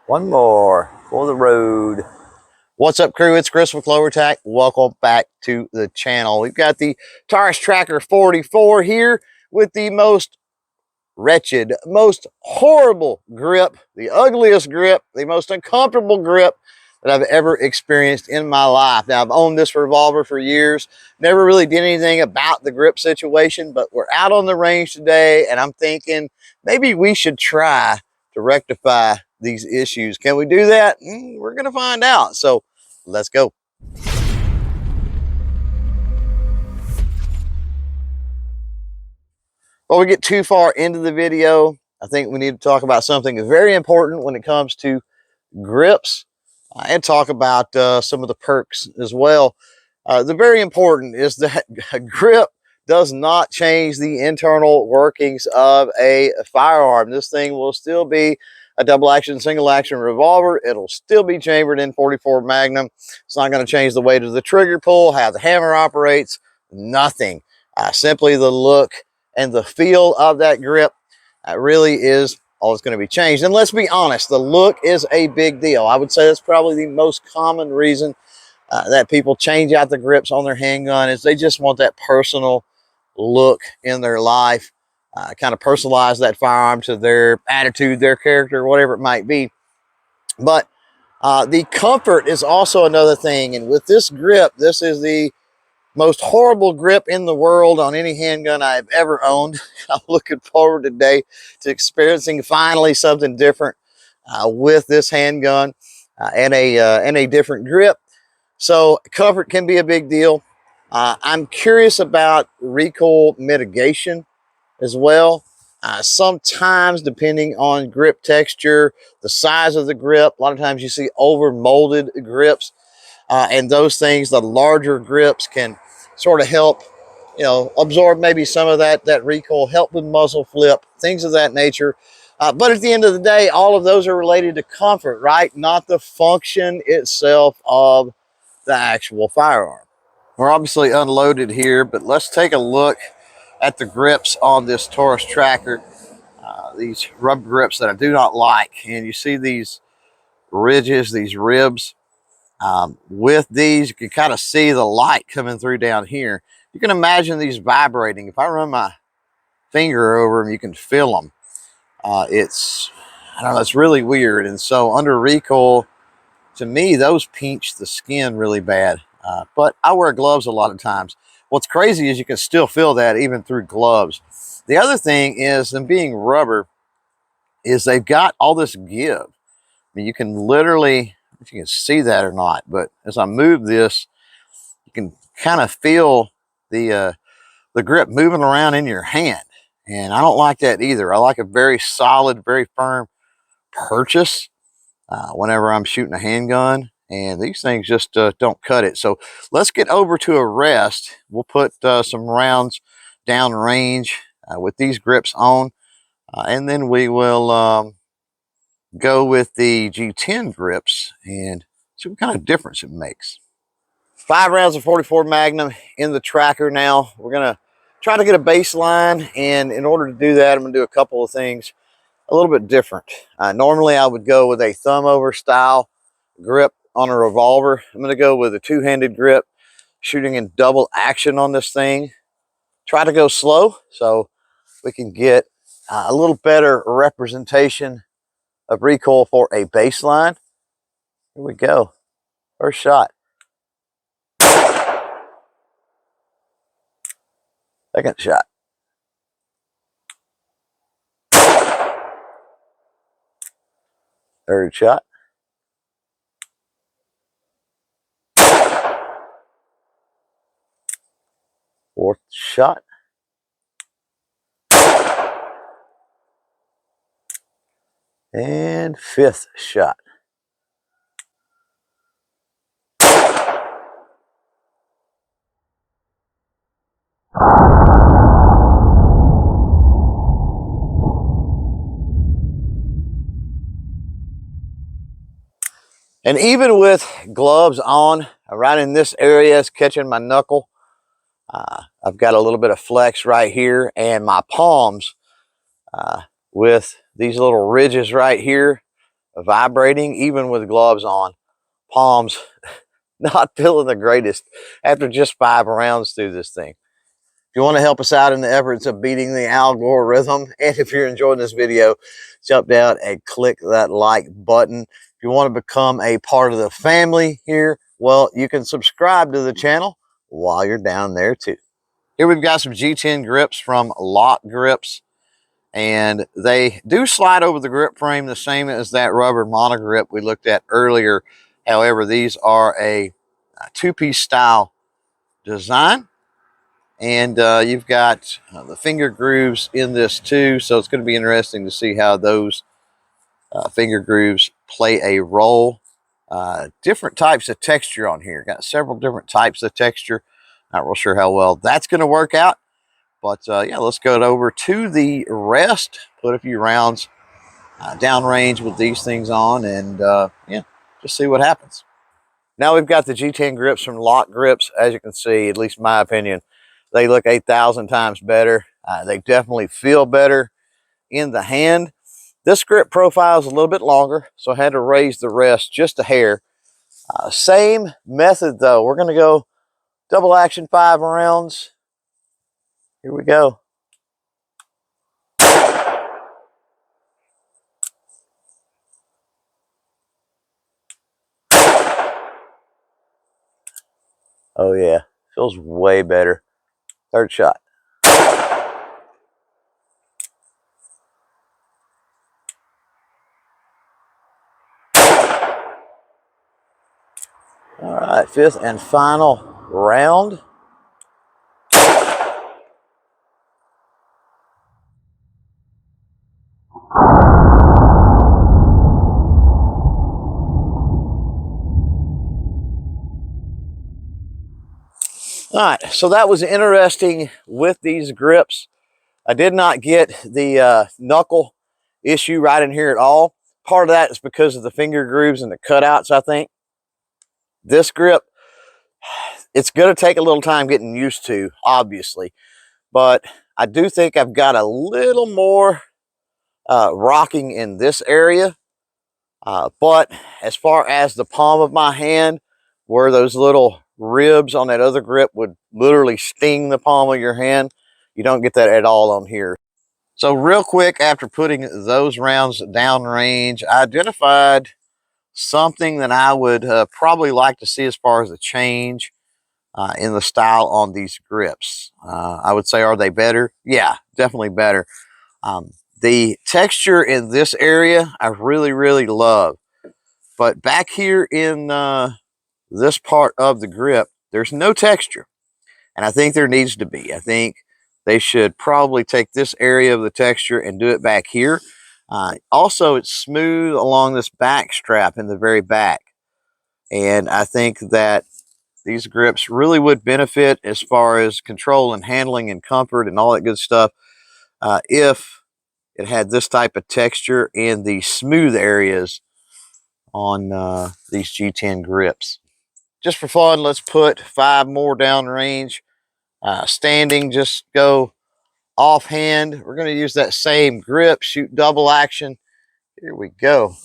One more for the road. What's up, crew? It's Chris with CloverTac. Welcome back to the channel. We've got the Taurus Tracker 44 here with the most wretched, most horrible grip, the ugliest grip, the most uncomfortable grip that I've ever experienced in my life. Now, I've owned this Revolver for years, never really did anything about the grip situation, but we're out on the range today, and I'm thinking maybe we should try to rectify these issues. Can we do that? We're going to find out. So let's go. Before we get too far into the video, I think we need to talk about something very important when it comes to grips and talk about some of the perks as well. The very important is that a grip does not change the internal workings of a firearm. This thing will still be a double action, single action revolver. It'll still be chambered in 44 Magnum. It's not going to change the weight of the trigger pull, how the hammer operates, nothing. Simply the look and the feel of that grip really is all it's going to be changed. And let's be honest, the look is a big deal. I would say that's probably the most common reason that people change out the grips on their handgun is they just want that personal look in their life, kind of personalize that firearm to their attitude, their character, whatever it might be. But the comfort is also another thing. And with this grip, this is the most horrible grip in the world on any handgun I've ever owned. I'm looking forward today to experiencing finally something different with this handgun and a different grip. So comfort can be a big deal. I'm curious about recoil mitigation as well. Sometimes, depending on grip texture, the size of the grip, a lot of times you see over molded grips, and those things, the larger grips can sort of help, absorb maybe some of that recoil, help with muzzle flip, things of that nature. But at the end of the day, all of those are related to comfort, right? Not the function itself of the actual firearm. We're obviously unloaded here, but let's take a look at the grips on this Taurus Tracker. These rubber grips that I do not like. And you see these ridges, these ribs. With these, you can kind of see the light coming through down here. You can imagine these vibrating. If I run my finger over them, you can feel them. I don't know, it's really weird. And so under recoil, to me, those pinch the skin really bad. But I wear gloves a lot of times. What's crazy is you can still feel that even through gloves. The other thing is, them being rubber, is they've got all this give. I mean, you can literally, if you can see that or not, but as I move this, you can kind of feel the grip moving around in your hand. And I don't like that either. I like a very solid, very firm purchase whenever I'm shooting a handgun, and these things just don't cut it. So let's get over to a rest. We'll put some rounds down range with these grips on, and then we will go with the G10 grips and see what kind of difference it makes. 5 rounds of 44 Magnum in the Tracker now. We're going to try to get a baseline, and in order to do that, I'm going to do a couple of things a little bit different. Normally I would go with a thumb over style grip on a revolver. I'm going to go with a two-handed grip, shooting in double action on this thing. Try to go slow so we can get a little better representation of recoil for a baseline. Here we go. First shot. Second shot. Third shot. Fourth shot. And fifth shot. And even with gloves on, right in this area, it's catching my knuckle. I've got a little bit of flex right here, and my palms with these little ridges right here vibrating even with gloves on. Palms not feeling the greatest after just 5 rounds through this thing. If you want to help us out in the efforts of beating the algorithm, and if you're enjoying this video, jump down and click that like button. If you want to become a part of the family here, well, you can subscribe to the channel while you're down there too. Here we've got some G10 grips from LOK Grips, and they do slide over the grip frame the same as that rubber monogrip we looked at earlier. However, these are a two-piece style design. And you've got the finger grooves in this too, so it's going to be interesting to see how those finger grooves play a role. Different types of texture on here. Got several different types of texture. Not real sure how well that's going to work out. But yeah, let's go over to the rest. Put a few rounds downrange with these things on, and yeah, just see what happens. Now we've got the G10 grips from LOK Grips. As you can see, at least in my opinion, they look 8,000 times better. They definitely feel better in the hand. This grip profile is a little bit longer, so I had to raise the rest just a hair. Same method though. We're going to go double action 5 rounds. Here we go. Oh yeah, feels way better. Third shot. All right, 5th and final round. All right, so that was interesting with these grips. I did not get the knuckle issue right in here at all. Part of that is because of the finger grooves and the cutouts, I think. This grip, it's going to take a little time getting used to, obviously. But I do think I've got a little more rocking in this area. But as far as the palm of my hand, where those little ribs on that other grip would literally sting the palm of your hand, you don't get that at all on here. So real quick, after putting those rounds downrange, I identified something that I would probably like to see as far as a change in the style on these grips. I would say, are they better? Yeah, definitely better. The texture in this area, I really, really love. But back here in this part of the grip, there's no texture. And I think there needs to be. I think they should probably take this area of the texture and do it back here. Also, it's smooth along this back strap in the very back. And I think that these grips really would benefit as far as control and handling and comfort and all that good stuff if it had this type of texture in the smooth areas on these G10 grips. Just for fun, let's put 5 more downrange. Standing, just go offhand. We're going to use that same grip, shoot double action. Here we go.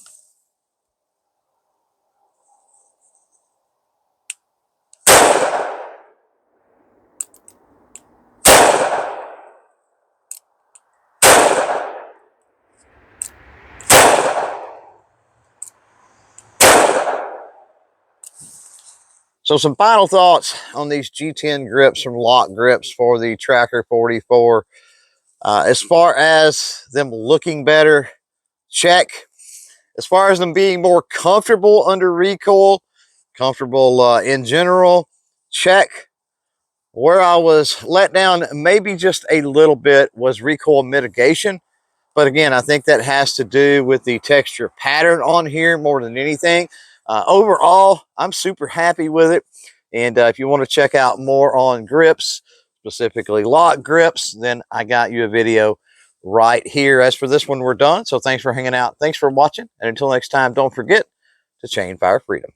So some final thoughts on these G10 grips from LOK Grips for the Tracker 44. As far as them looking better, check. As far as them being more comfortable under recoil, comfortable in general, check. Where I was let down maybe just a little bit was recoil mitigation. But again, I think that has to do with the texture pattern on here more than anything. Overall, I'm super happy with it. And if you want to check out more on grips, specifically LOK Grips, then I got you a video right here. As for this one, we're done. So thanks for hanging out. Thanks for watching. And until next time, don't forget to chain fire freedom.